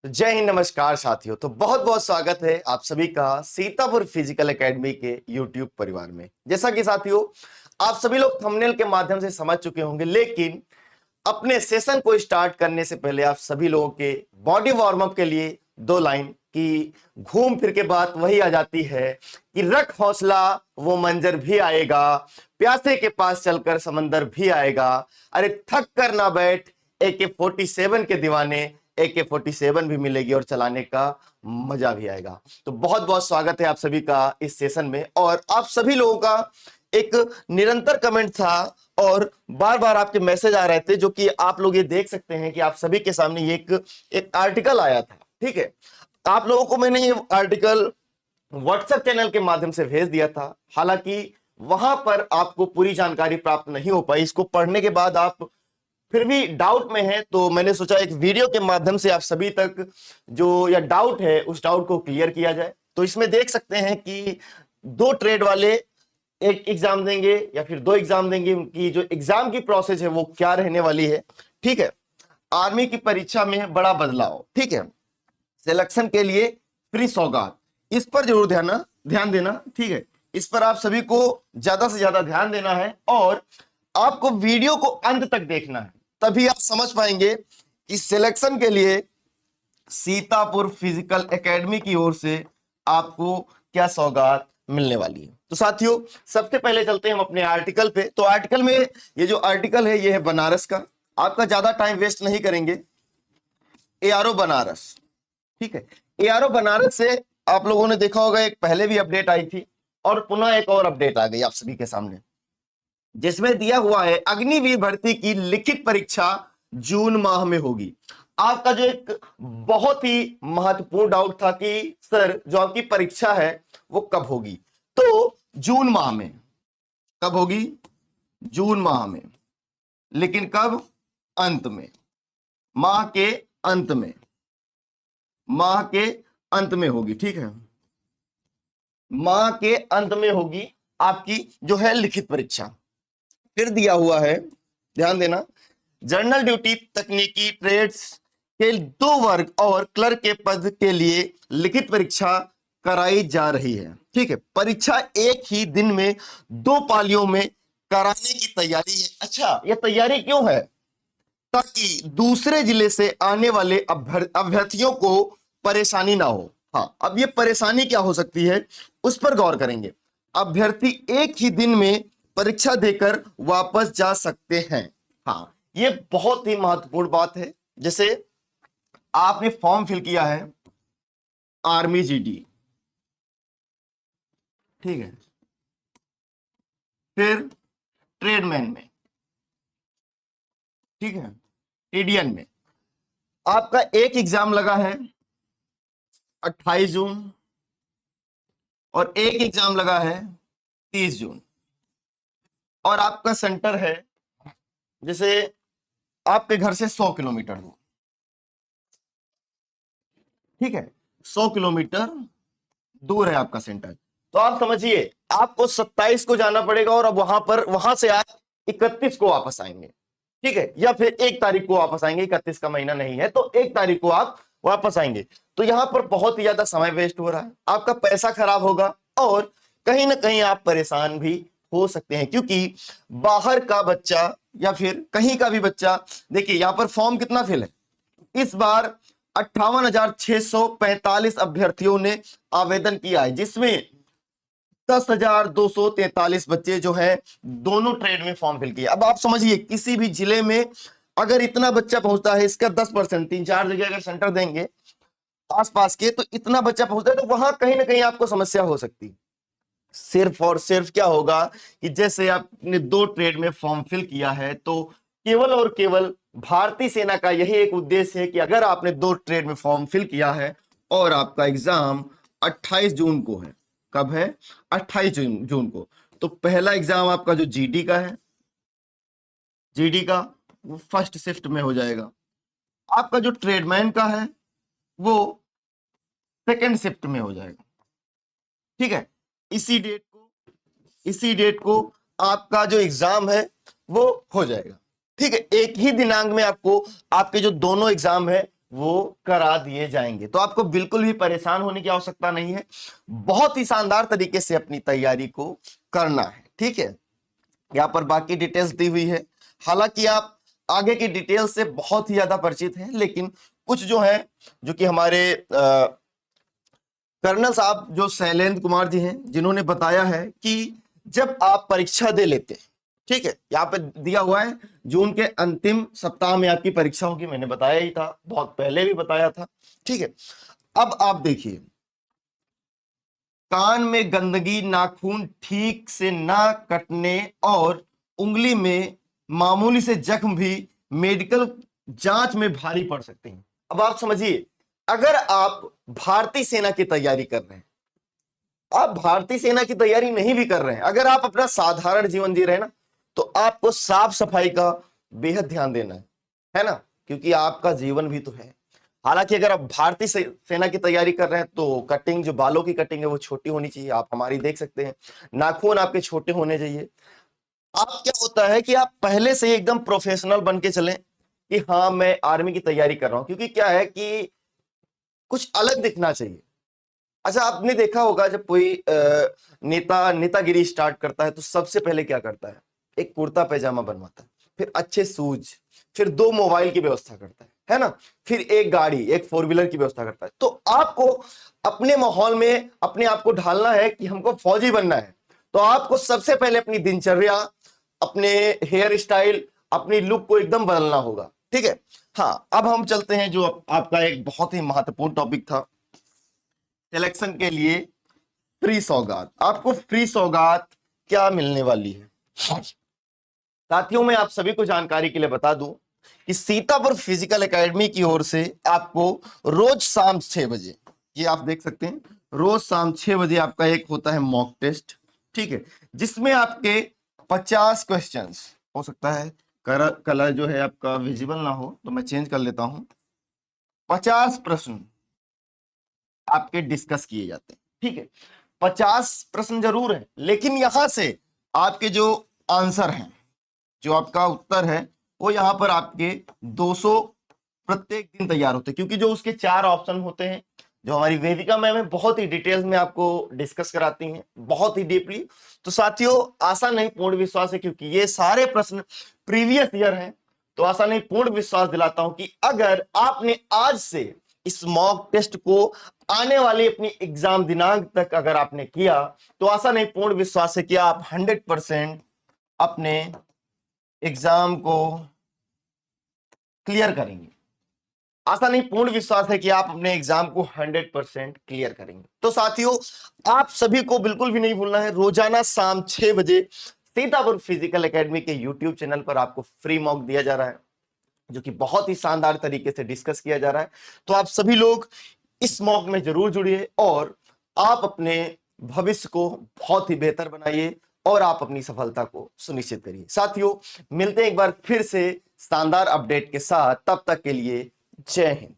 तो जय हिंद, नमस्कार साथियों। तो बहुत बहुत स्वागत है आप सभी का सीतापुर फिजिकल एकेडमी के यूट्यूब परिवार में। जैसा कि साथियों आप सभी लोग थंबनेल के माध्यम से समझ चुके होंगे, लेकिन अपने सेशन को स्टार्ट करने से पहले आप सभी लोगों के बॉडी वार्म अप के लिए दो लाइन की घूम फिर के बात वही आ जाती है कि रख हौसला वो मंजर भी आएगा, प्यासे के पास चलकर समंदर भी आएगा, अरे थक कर ना बैठ AK-47 के दीवाने, AK-47 भी मिलेगी और चलाने का मजा भी आएगा। तो बहुत बहुत स्वागत है आप सभी का इस सेशन में। और आप सभी लोगों का एक निरंतर कमेंट था और बार बार आपके मैसेज आ रहे थे, जो कि आप लोग ये देख सकते हैं कि आप सभी के सामने ये एक आर्टिकल आया था। ठीक है, आप लोगों को मैंने ये आर्टिकल व्हाट्सएप चैनल के माध्यम से भेज दिया था। हालांकि वहां पर आपको पूरी जानकारी प्राप्त नहीं हो पाई। इसको पढ़ने के बाद आप फिर भी डाउट में है, तो मैंने सोचा एक वीडियो के माध्यम से आप सभी तक जो या डाउट है उस डाउट को क्लियर किया जाए। तो इसमें देख सकते हैं कि दो ट्रेड वाले एक एग्जाम देंगे या फिर दो एग्जाम देंगे, उनकी जो एग्जाम की प्रोसेस है वो क्या रहने वाली है। ठीक है, आर्मी की परीक्षा में बड़ा बदलाव। ठीक है, सिलेक्शन के लिए फ्री सौगात, इस पर जरूर ध्यान देना। ठीक है, इस पर आप सभी को ज्यादा से ज्यादा ध्यान देना है और आपको वीडियो को अंत तक देखना है, तभी आप समझ पाएंगे कि सिलेक्शन के लिए सीतापुर फिजिकल एकेडमी की ओर से आपको क्या सौगात मिलने वाली है। तो साथियों सबसे पहले चलते हैं हम अपने आर्टिकल पे। तो आर्टिकल में ये जो आर्टिकल है ये है बनारस का। आपका ज्यादा टाइम वेस्ट नहीं करेंगे। ARO बनारस, ठीक है, ARO बनारस से आप लोगों ने देखा होगा एक पहले भी अपडेट आई थी और पुनः एक और अपडेट आ गई आप सभी के सामने, जिसमें दिया हुआ है अग्निवीर भर्ती की लिखित परीक्षा जून माह में होगी। आपका जो एक बहुत ही महत्वपूर्ण डाउट था कि सर जो आपकी परीक्षा है वो कब होगी, तो जून माह में। कब होगी? जून माह में, लेकिन कब? अंत में, माह के अंत में, माह के अंत में होगी। ठीक है, माह के अंत में होगी आपकी जो है लिखित परीक्षा। फिर दिया हुआ है, ध्यान देना, जनरल ड्यूटी, तकनीकी, ट्रेड्स के 2 वर्ग और क्लर्क के पद के लिए लिखित परीक्षा कराई जा रही है। ठीक है, परीक्षा एक ही दिन में 2 पालियों में कराने की तैयारी है। अच्छा, यह तैयारी क्यों है? ताकि दूसरे जिले से आने वाले अभ्यर्थियों को परेशानी ना हो। हाँ, अब ये परेशानी क्या हो सकती है उस पर गौर करेंगे। अभ्यर्थी एक ही दिन में परीक्षा देकर वापस जा सकते हैं। हाँ, ये बहुत ही महत्वपूर्ण बात है। जैसे आपने फॉर्म फिल किया है आर्मी GD, ठीक है, फिर ट्रेडमैन में, ठीक है, TDN में आपका एक एग्जाम लगा है 28 जून और एक एग्जाम लगा है 30 जून, और आपका सेंटर है जैसे आपके घर से 100 किलोमीटर दूर। ठीक है, 100 किलोमीटर दूर है आपका सेंटर। तो आप समझिए आपको 27 को जाना पड़ेगा और अब वहां से आप 31 को वापस आएंगे। ठीक है, या फिर 1 तारीख को वापस आएंगे। 31 का महीना नहीं है तो 1 तारीख को आप वापस आएंगे। तो यहां पर बहुत ही ज्यादा समय वेस्ट हो रहा है, आपका पैसा खराब होगा और कहीं ना कहीं आप परेशान भी हो सकते हैं, क्योंकि बाहर का बच्चा या फिर कहीं का भी बच्चा, देखिए यहां पर फॉर्म कितना फिल है इस बार, 58,645 अभ्यर्थियों ने आवेदन किया है, जिसमें 10,243 बच्चे जो है दोनों ट्रेड में फॉर्म फिल किया। अब आप समझिए किसी भी जिले में अगर इतना बच्चा पहुंचता है, इसका 10%, 3-4 जगह अगर सेंटर देंगे आसपास के, तो इतना बच्चा पहुंचता है, तो वहां कहीं ना कहीं आपको समस्या हो सकती है। सिर्फ और सिर्फ क्या होगा कि जैसे आपने 2 ट्रेड में फॉर्म फिल किया है, तो केवल और केवल भारतीय सेना का यही एक उद्देश्य है कि अगर आपने 2 ट्रेड में फॉर्म फिल किया है और आपका एग्जाम 28 जून को है, कब है? 28 जून को, तो पहला एग्जाम आपका जो GD का है, GD का वो फर्स्ट शिफ्ट में हो जाएगा। आपका जो ट्रेडमैन का है वो सेकेंड शिफ्ट में हो जाएगा। ठीक है, इसी डेट को आपका जो एग्जाम है वो हो जाएगा। ठीक है, एक ही दिनांक में आपको आपके जो दोनों एग्जाम है वो करा दिए जाएंगे। तो आपको बिल्कुल भी परेशान होने की आवश्यकता नहीं है, बहुत ही शानदार तरीके से अपनी तैयारी को करना है। ठीक है, यहाँ पर बाकी डिटेल्स दी हुई है। हालांकि आप आगे की डिटेल से बहुत ही ज्यादा परिचित हैं, लेकिन कुछ जो है, जो कि हमारे कर्नल साहब जो शैलेंद्र कुमार जी हैं, जिन्होंने बताया है कि जब आप परीक्षा दे लेते हैं, ठीक है, यहाँ पे दिया हुआ है जून के अंतिम सप्ताह में आपकी परीक्षा होगी, मैंने बताया ही था, बहुत पहले भी बताया था। ठीक है, अब आप देखिए, कान में गंदगी, नाखून ठीक से ना कटने और उंगली में मामूली से जख्म भी मेडिकल जांच में भारी पड़ सकते हैं। अब आप समझिए, अगर आप भारतीय सेना की तैयारी कर रहे हैं, आप भारतीय सेना की तैयारी नहीं भी कर रहे हैं, अगर आप अपना साधारण जीवन जी रहे हैं ना, तो आपको साफ सफाई का बेहद ध्यान देना है ना, क्योंकि आपका जीवन भी तो है। हालांकि अगर आप भारतीय सेना की तैयारी कर रहे हैं तो कटिंग, जो बालों की कटिंग है वो छोटी होनी चाहिए, आप हमारी देख सकते हैं, नाखून आपके छोटे होने चाहिए। आप क्या होता है कि आप पहले से ही एकदम प्रोफेशनल बन के चलें कि हाँ मैं आर्मी की तैयारी कर रहा हूं, क्योंकि क्या है कि कुछ अलग दिखना चाहिए। अच्छा, आपने देखा होगा जब कोई नेतागिरी स्टार्ट करता है तो सबसे पहले क्या करता है, एक कुर्ता पैजामा बनवाता है, फिर अच्छे शूज, फिर 2 मोबाइल की व्यवस्था करता है ना, फिर एक गाड़ी, एक 4 व्हीलर की व्यवस्था करता है। तो आपको अपने माहौल में अपने आप को ढालना है कि हमको फौजी बनना है, तो आपको सबसे पहले अपनी दिनचर्या, अपने हेयर स्टाइल, अपनी लुक को एकदम बदलना होगा। ठीक है, हाँ, अब हम चलते हैं जो आपका एक बहुत ही महत्वपूर्ण टॉपिक था, सिलेक्शन के लिए फ्री सौगात। आपको फ्री सौगात क्या मिलने वाली है? साथियों, मैं आप सभी को जानकारी के लिए बता दूं कि सीतापुर फिजिकल एकेडमी की ओर से आपको रोज शाम 6 बजे, ये आप देख सकते हैं, रोज शाम 6 बजे आपका एक होता है मॉक टेस्ट। ठीक है, जिसमें आपके 50 क्वेश्चंस, हो सकता है कलर जो है आपका विजिबल ना हो तो मैं चेंज कर लेता हूं, 50 प्रश्न आपके डिस्कस किए जाते हैं। ठीक है, 50 प्रश्न जरूर है, लेकिन यहां से आपके जो आंसर हैं, जो आपका उत्तर है, वो यहां पर आपके 200 प्रत्येक दिन तैयार होते हैं, क्योंकि जो उसके 4 ऑप्शन होते हैं, जो हमारी वेदिका मैम है बहुत ही डिटेल्स में आपको डिस्कस कराती हैं, बहुत ही डीपली। तो साथियों, आशा नहीं पूर्ण विश्वास है, क्योंकि ये सारे प्रश्न प्रीवियस ईयर हैं, तो आशा नहीं पूर्ण विश्वास दिलाता हूं कि अगर आपने आज से इस मॉक टेस्ट को आने वाली अपनी एग्जाम दिनांक तक अगर आपने किया, तो आशा नहीं पूर्ण विश्वास है कि आप 100% अपने एग्जाम को क्लियर करेंगे। आशा नहीं पूर्ण विश्वास है कि आप अपने एग्जाम को 100% क्लियर करेंगे। तो साथियों, आप सभी को बिल्कुल भी नहीं भूलना है, रोजाना शाम 6 बजे सीतापुर फिजिकल एकेडमी के यूट्यूब चैनल पर आपको फ्री मॉक दिया जा रहा है, जो कि बहुत ही शानदार तरीके से डिस्कस किया जा रहा है। तो आप सभी लोग इस मॉक में जरूर जुड़िए और आप अपने भविष्य को बहुत ही बेहतर बनाइए और आप अपनी सफलता को सुनिश्चित करिए। साथियों, मिलते हैं एक बार फिर से शानदार अपडेट के साथ, तब तक के लिए जय हिंद।